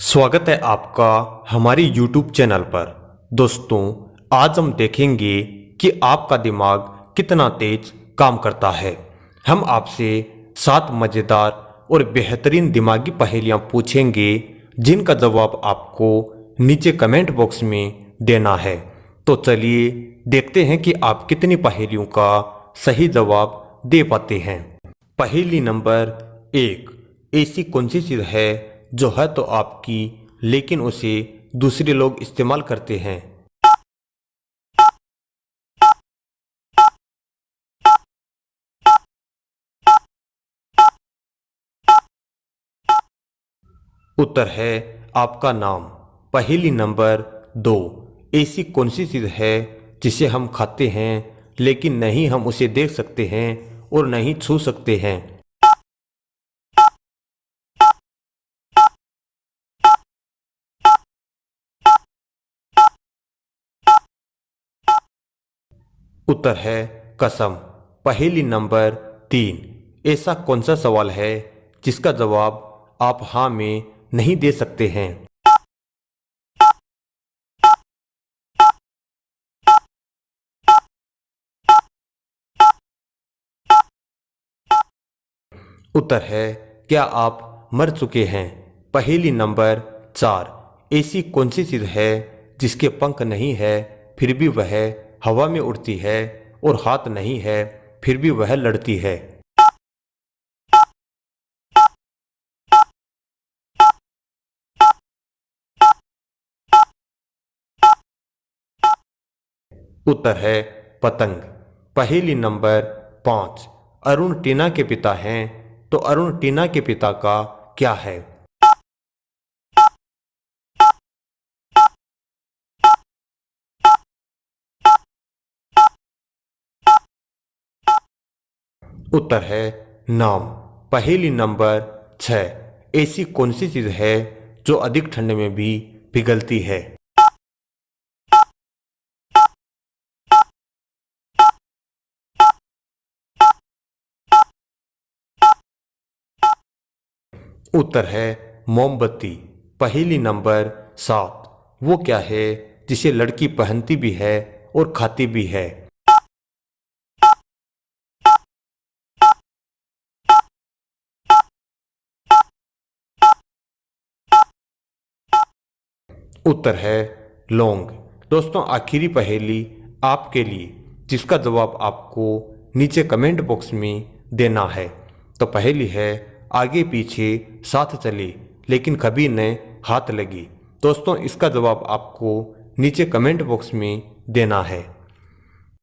स्वागत है आपका हमारी YouTube चैनल पर। दोस्तों, आज हम देखेंगे कि आपका दिमाग कितना तेज काम करता है। हम आपसे 7 मज़ेदार और बेहतरीन दिमागी पहेलियां पूछेंगे जिनका जवाब आपको नीचे कमेंट बॉक्स में देना है। तो चलिए देखते हैं कि आप कितनी पहेलियों का सही जवाब दे पाते हैं। पहेली नंबर 1। ऐसी कौन सी चीज़ है जो है तो आपकी लेकिन उसे दूसरे लोग इस्तेमाल करते हैं। उत्तर है आपका नाम। पहेली नंबर 2। ऐसी कौन सी चीज़ है जिसे हम खाते हैं लेकिन नहीं हम उसे देख सकते हैं और नहीं छू सकते हैं। उत्तर है कसम। पहेली नंबर 3। ऐसा कौन सा सवाल है जिसका जवाब आप हाँ में नहीं दे सकते हैं। उत्तर है क्या आप मर चुके हैं। पहेली नंबर 4। ऐसी कौन सी चीज़ है जिसके पंख नहीं है फिर भी वह हवा में उड़ती है और हाथ नहीं है फिर भी वह लड़ती है। उत्तर है पतंग। पहेली नंबर 5। अरुण टीना के पिता हैं तो अरुण टीना के पिता का क्या है। उत्तर है नाम। पहेली नंबर 6। ऐसी कौन सी चीज़ है जो अधिक ठंड में भी पिघलती है। उत्तर है मोमबत्ती। पहेली नंबर 7। वो क्या है जिसे लड़की पहनती भी है और खाती भी है। उत्तर है लौंग। दोस्तों, आखिरी पहेली आपके लिए जिसका जवाब आपको नीचे कमेंट बॉक्स में देना है। तो पहेली है आगे पीछे साथ चले लेकिन कभी न हाथ लगी। दोस्तों, इसका जवाब आपको नीचे कमेंट बॉक्स में देना है।